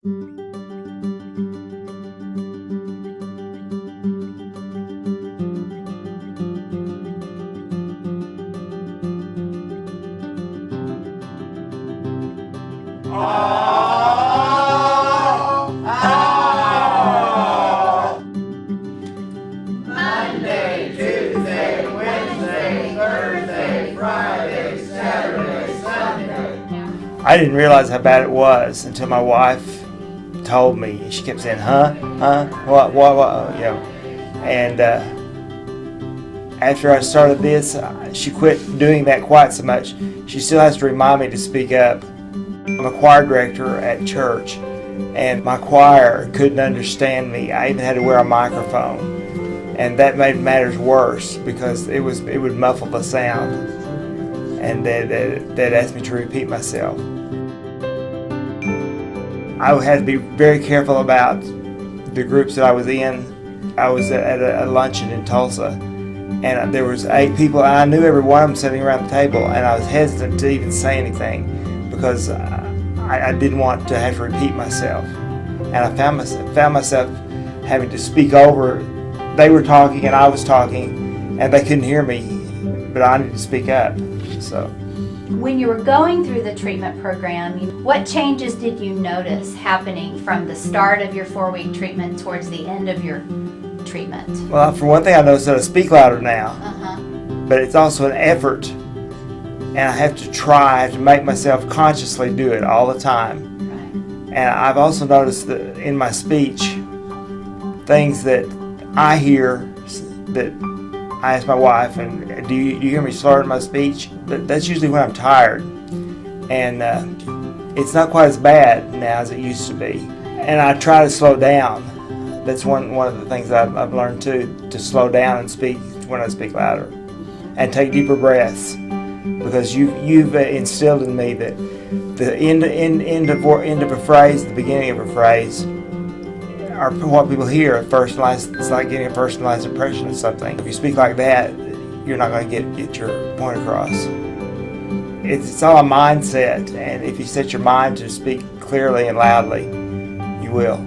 Monday, Tuesday, Wednesday, Thursday, Friday, Saturday, Sunday. I didn't realize how bad it was until my wife told me. She kept saying, huh, what, you know. And after I started this, she quit doing that quite so much. She still has to remind me to speak up. I'm a choir director at church, and my choir couldn't understand me. I even had to wear a microphone, and that made matters worse because it would muffle the sound, and they'd ask me to repeat myself. I had to be very careful about the groups that I was in. I was at a luncheon in Tulsa, and there was 8 people, and I knew every one of them sitting around the table, and I was hesitant to even say anything because I didn't want to have to repeat myself. And I found myself having to speak over. They were talking and I was talking, and they couldn't hear me, but I needed to speak up. So, when you were going through the treatment program, what changes did you notice happening from the start of your 4-week treatment towards the end of your treatment? Well, for one thing, I noticed that I speak louder now, but it's also an effort, and I have to make myself consciously do it all the time. Right. And I've also noticed that in my speech, things that I hear that I ask my wife, and do you hear me slurring my speech? But that's usually when I'm tired, and it's not quite as bad now as it used to be. And I try to slow down. That's one of the things I've learned too, to slow down and speak when I speak louder, and take deeper breaths, because you've instilled in me that the end of a phrase, the beginning of a phrase, are what people hear at first. It's like getting a personalized impression of something. If you speak like that, you're not going to get your point across. It's all a mindset, and if you set your mind to speak clearly and loudly, you will.